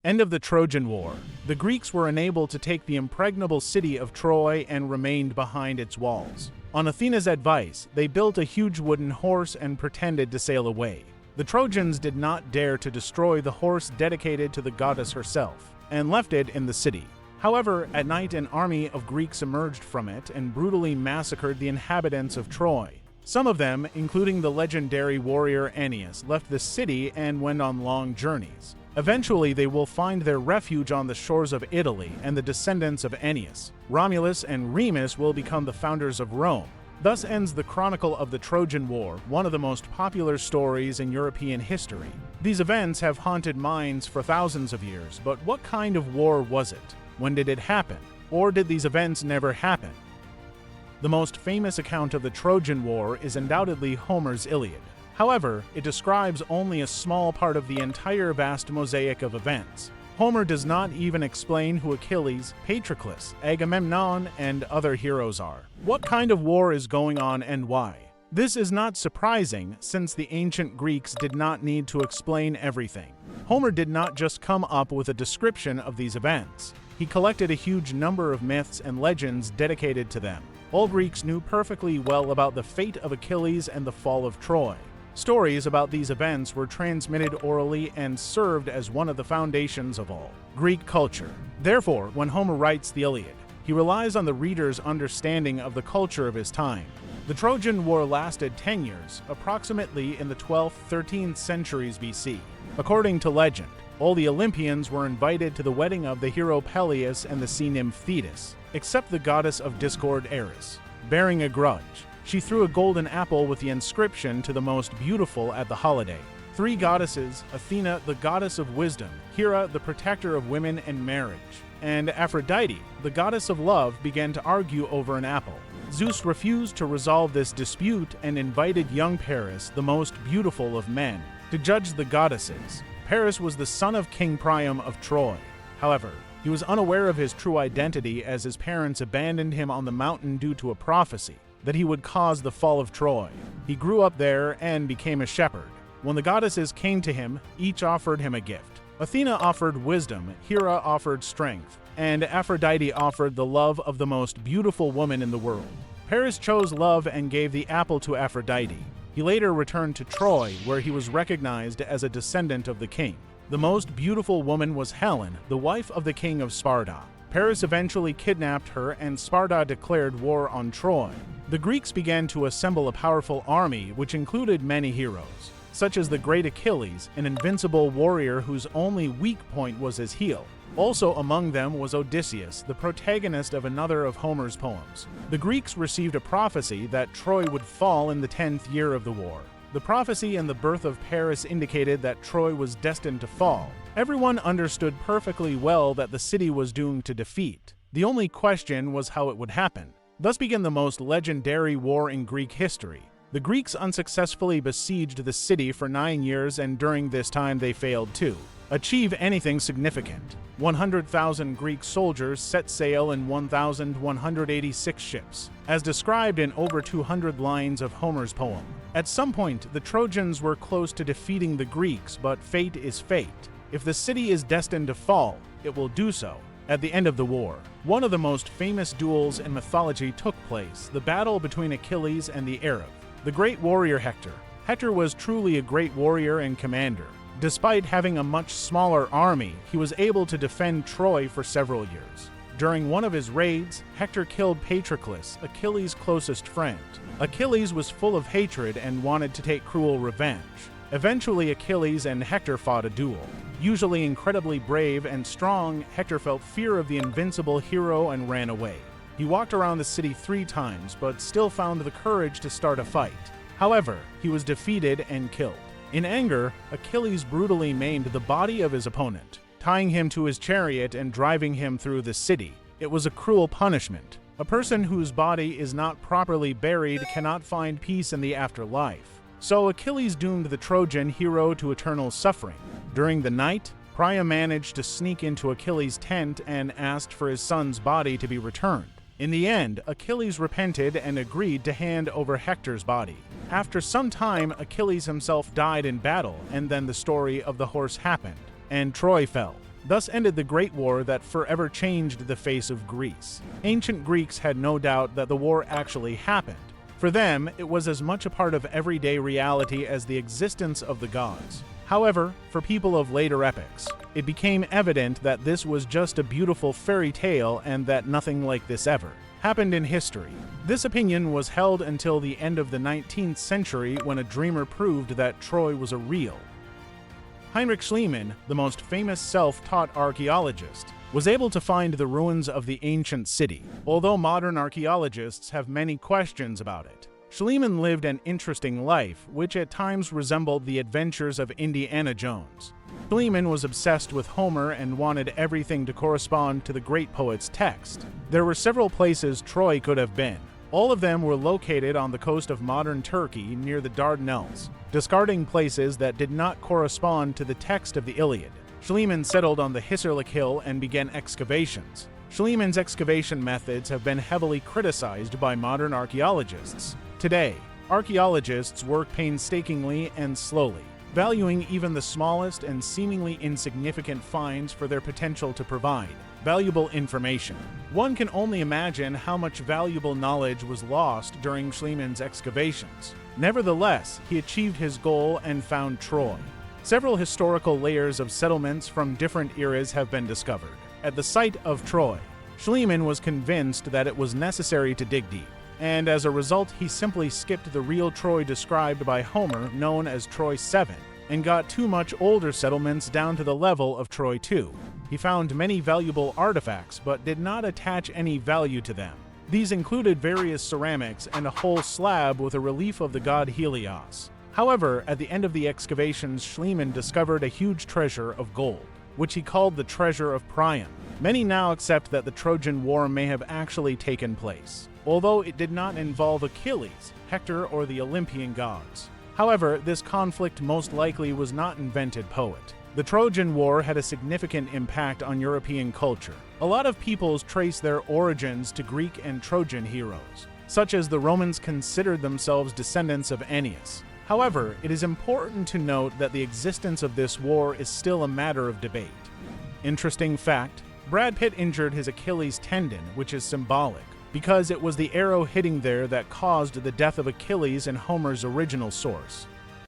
End of the Trojan War. The Greeks were unable to take the impregnable city of Troy and remained behind its walls. On Athena's advice, they built a huge wooden horse and pretended to sail away. The Trojans did not dare to destroy the horse dedicated to the goddess herself, and left it in the city. However, at night an army of Greeks emerged from it and brutally massacred the inhabitants of Troy. Some of them, including the legendary warrior Aeneas, left the city and went on long journeys. Eventually, they will find their refuge on the shores of Italy, and the descendants of Aeneas, Romulus and Remus, will become the founders of Rome. Thus ends the chronicle of the Trojan War, one of the most popular stories in European history. These events have haunted minds for thousands of years, but what kind of war was it? When did it happen? Or did these events never happen? The most famous account of the Trojan War is undoubtedly Homer's Iliad. However, it describes only a small part of the entire vast mosaic of events. Homer does not even explain who Achilles, Patroclus, Agamemnon, and other heroes are. What kind of war is going on and why? This is not surprising, since the ancient Greeks did not need to explain everything. Homer did not just come up with a description of these events. He collected a huge number of myths and legends dedicated to them. All Greeks knew perfectly well about the fate of Achilles and the fall of Troy. Stories about these events were transmitted orally and served as one of the foundations of all Greek culture. Therefore, when Homer writes the Iliad, he relies on the reader's understanding of the culture of his time. The Trojan War lasted 10 years, approximately in the 12th-13th centuries BC. According to legend, all the Olympians were invited to the wedding of the hero Peleus and the sea nymph Thetis, except the goddess of discord Eris. Bearing a grudge, she threw a golden apple with the inscription "to the most beautiful" at the holiday. Three goddesses, Athena, the goddess of wisdom, Hera, the protector of women and marriage, and Aphrodite, the goddess of love, began to argue over an apple. Zeus refused to resolve this dispute and invited young Paris, the most beautiful of men, to judge the goddesses. Paris was the son of King Priam of Troy. However, he was unaware of his true identity, as his parents abandoned him on the mountain due to a prophecy that he would cause the fall of Troy. He grew up there and became a shepherd. When the goddesses came to him, each offered him a gift. Athena offered wisdom, Hera offered strength, and Aphrodite offered the love of the most beautiful woman in the world. Paris chose love and gave the apple to Aphrodite. He later returned to Troy, where he was recognized as a descendant of the king. The most beautiful woman was Helen, the wife of the king of Sparta. Paris eventually kidnapped her, and Sparta declared war on Troy. The Greeks began to assemble a powerful army, which included many heroes, such as the great Achilles, an invincible warrior whose only weak point was his heel. Also among them was Odysseus, the protagonist of another of Homer's poems. The Greeks received a prophecy that Troy would fall in the 10th year of the war. The prophecy and the birth of Paris indicated that Troy was destined to fall. Everyone understood perfectly well that the city was doomed to defeat. The only question was how it would happen. Thus began the most legendary war in Greek history. The Greeks unsuccessfully besieged the city for 9 years, and during this time they failed to achieve anything significant. 100,000 Greek soldiers set sail in 1,186 ships, as described in over 200 lines of Homer's poem. At some point, the Trojans were close to defeating the Greeks, but fate is fate. If the city is destined to fall, it will do so. At the end of the war, one of the most famous duels in mythology took place, the battle between Achilles and the Arab, the great warrior Hector. Hector was truly a great warrior and commander. Despite having a much smaller army, he was able to defend Troy for several years. During one of his raids, Hector killed Patroclus, Achilles' closest friend. Achilles was full of hatred and wanted to take cruel revenge. Eventually, Achilles and Hector fought a duel. Usually incredibly brave and strong, Hector felt fear of the invincible hero and ran away. He walked around the city 3 times, but still found the courage to start a fight. However, he was defeated and killed. In anger, Achilles brutally maimed the body of his opponent, tying him to his chariot and driving him through the city. It was a cruel punishment. A person whose body is not properly buried cannot find peace in the afterlife. So Achilles doomed the Trojan hero to eternal suffering. During the night, Priam managed to sneak into Achilles' tent and asked for his son's body to be returned. In the end, Achilles repented and agreed to hand over Hector's body. After some time, Achilles himself died in battle, and then the story of the horse happened, and Troy fell. Thus ended the Great War that forever changed the face of Greece. Ancient Greeks had no doubt that the war actually happened. For them, it was as much a part of everyday reality as the existence of the gods. However, for people of later epochs, it became evident that this was just a beautiful fairy tale and that nothing like this ever happened in history. This opinion was held until the end of the 19th century when a dreamer proved that Troy was a real. Heinrich Schliemann, the most famous self-taught archaeologist, was able to find the ruins of the ancient city, although modern archaeologists have many questions about it. Schliemann lived an interesting life, which at times resembled the adventures of Indiana Jones. Schliemann was obsessed with Homer and wanted everything to correspond to the great poet's text. There were several places Troy could have been. All of them were located on the coast of modern Turkey near the Dardanelles, discarding places that did not correspond to the text of the Iliad. Schliemann settled on the Hisarlik Hill and began excavations. Schliemann's excavation methods have been heavily criticized by modern archaeologists. Today, archaeologists work painstakingly and slowly, valuing even the smallest and seemingly insignificant finds for their potential to provide valuable information. One can only imagine how much valuable knowledge was lost during Schliemann's excavations. Nevertheless, he achieved his goal and found Troy. Several historical layers of settlements from different eras have been discovered. At the site of Troy, Schliemann was convinced that it was necessary to dig deep, and as a result he simply skipped the real Troy described by Homer, known as Troy 7, and got two much older settlements down to the level of Troy 2. He found many valuable artifacts, but did not attach any value to them. These included various ceramics and a whole slab with a relief of the god Helios. However, at the end of the excavations, Schliemann discovered a huge treasure of gold, which he called the Treasure of Priam. Many now accept that the Trojan War may have actually taken place, although it did not involve Achilles, Hector, or the Olympian gods. However, this conflict most likely was not invented poet. The Trojan War had a significant impact on European culture. A lot of peoples trace their origins to Greek and Trojan heroes, such as the Romans considered themselves descendants of Aeneas. However, it is important to note that the existence of this war is still a matter of debate. Interesting fact, Brad Pitt injured his Achilles tendon, which is symbolic, because it was the arrow hitting there that caused the death of Achilles in Homer's original source.